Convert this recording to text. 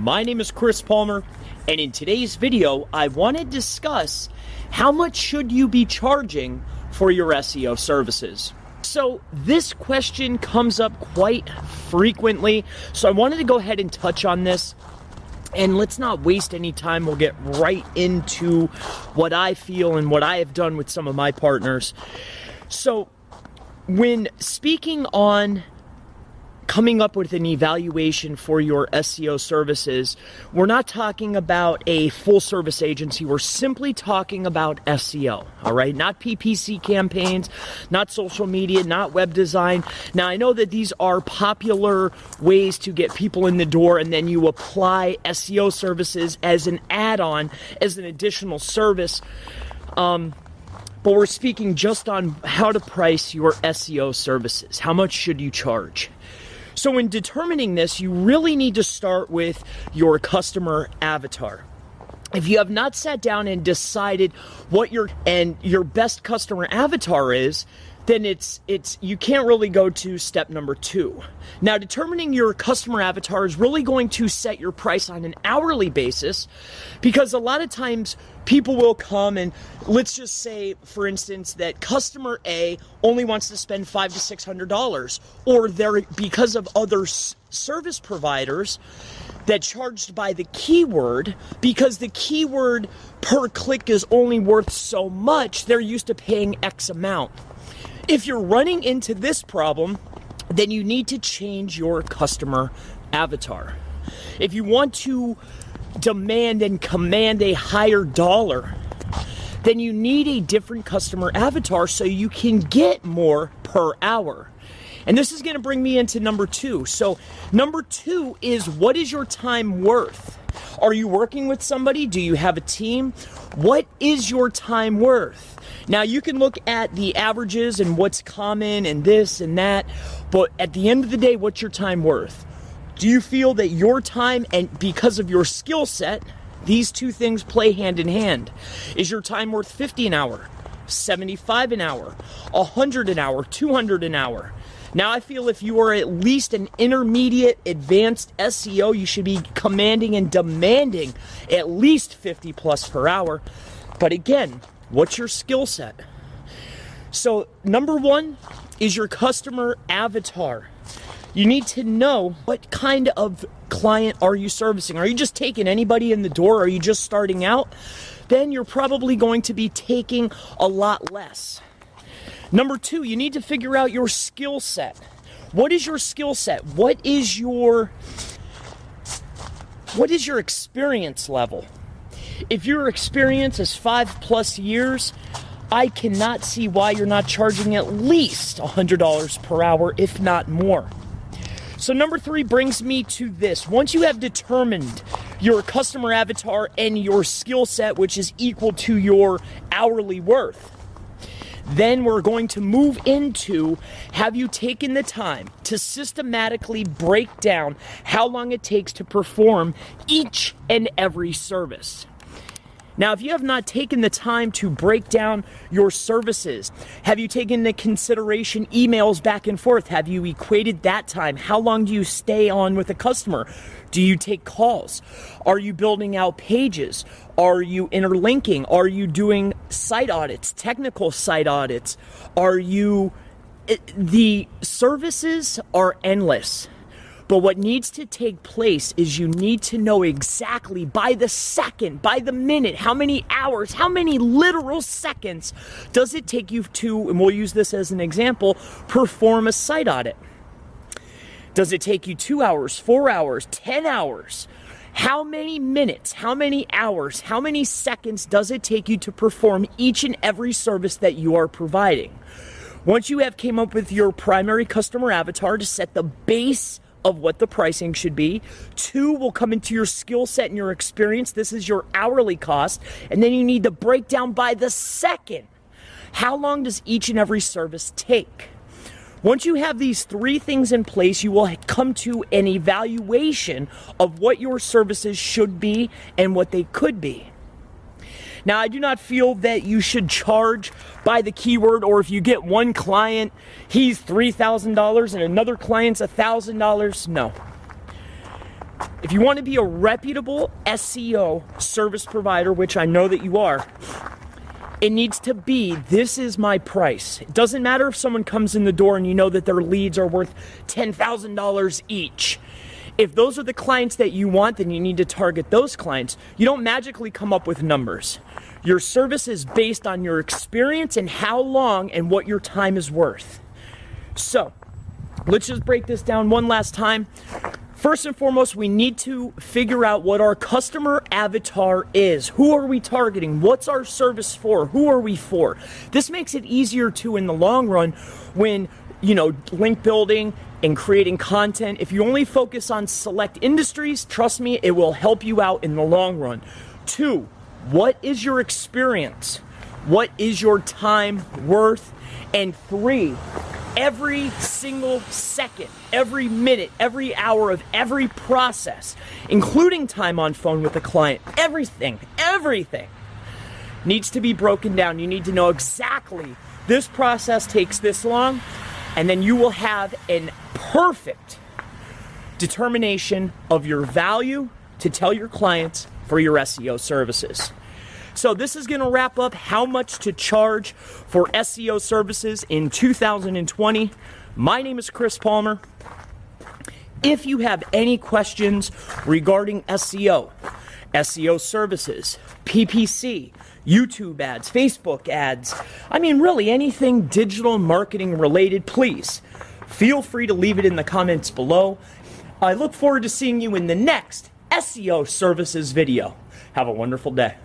My name is Chris Palmer, and in today's video, I want to discuss how much should you be charging for your SEO services. So this question comes up quite frequently, so I wanted to go ahead and touch on this. And let's not waste any time. We'll get right into what I feel and what I have done with some of my partners. So when speaking on coming up with an evaluation for your SEO services, we're not talking about a full service agency. We're simply talking about SEO, all right? Not PPC campaigns, not social media, not web design. Now, I know that these are popular ways to get people in the door, and then you apply SEO services as an add-on, as an additional service. But we're speaking just on how to price your SEO services. How much should you charge? So in determining this, you really need to start with your customer avatar. If you have not sat down and decided what your best customer avatar is, then you can't really go to step number 2. Now, determining your customer avatar is really going to set your price on an hourly basis, because a lot of times people will come and let's just say, for instance, that customer A only wants to spend $500 to $600, or because of other service providers that charged by the keyword, because the keyword per click is only worth so much, they're used to paying X amount. If you're running into this problem, then you need to change your customer avatar. If you want to demand and command a higher dollar, then you need a different customer avatar so you can get more per hour. And this is going to bring me into number 2. So number 2 is, what is your time worth? Are you working with somebody? Do you have a team? What is your time worth? Now, you can look at the averages and what's common and this and that, but at the end of the day, what's your time worth? Do you feel that your time, and because of your skill set, these two things play hand in hand? Is your time worth $50 an hour, $75 an hour, $100 an hour, $200 an hour? Now, I feel if you are at least an intermediate advanced SEO, you should be commanding and demanding at least 50 plus per hour. But again, what's your skill set? So number 1 is your customer avatar. You need to know what kind of client are you servicing. Are you just taking anybody in the door? Are you just starting out? Then you're probably going to be taking a lot less. Number 2, you need to figure out your skill set. What is your skill set? What is your experience level? If your experience is 5+ years, I cannot see why you're not charging at least $100 per hour, if not more. So number 3 brings me to this. Once you have determined your customer avatar and your skill set, which is equal to your hourly worth, then we're going to move into, have you taken the time to systematically break down how long it takes to perform each and every service? Now, if you have not taken the time to break down your services, have you taken into consideration emails back and forth? Have you equated that time? How long do you stay on with a customer? Do you take calls? Are you building out pages? Are you interlinking? Are you doing site audits, technical site audits? The services are endless. But what needs to take place is you need to know exactly by the second, by the minute, how many hours, how many literal seconds does it take you to, and we'll use this as an example, perform a site audit. Does it take you 2 hours, 4 hours, 10 hours? How many minutes, how many hours, how many seconds does it take you to perform each and every service that you are providing? Once you have came up with your primary customer avatar to set the base of what the pricing should be, 2 will come into your skill set and your experience. This is your hourly cost. And then you need to break down by the second. How long does each and every service take? Once you have these 3 things in place, you will come to an evaluation of what your services should be and what they could be. Now, I do not feel that you should charge by the keyword, or if you get one client, he's $3,000 and another client's $1,000. No. if you want to be a reputable SEO service provider, which I know that you are, it needs to be, this is my price. It doesn't matter if someone comes in the door and you know that their leads are worth $10,000 each. If those are the clients that you want, then you need to target those clients. You don't magically come up with numbers. Your service is based on your experience and how long and what your time is worth. So, let's just break this down one last time. First and foremost, we need to figure out what our customer avatar is. Who are we targeting? What's our service for? Who are we for? This makes it easier too in the long run when, link building and creating content. If you only focus on select industries, trust me, it will help you out in the long run. 2, what is your experience? What is your time worth? And 3, every single second, every minute, every hour of every process, including time on phone with the client, everything needs to be broken down. You need to know exactly this process takes this long, and then you will have a perfect determination of your value to tell your clients for your SEO services. So this is going to wrap up how much to charge for SEO services in 2020. My name is Chris Palmer. If you have any questions regarding SEO, SEO services, PPC, YouTube ads, Facebook ads, really anything digital marketing related, please feel free to leave it in the comments below. I look forward to seeing you in the next SEO services video. Have a wonderful day.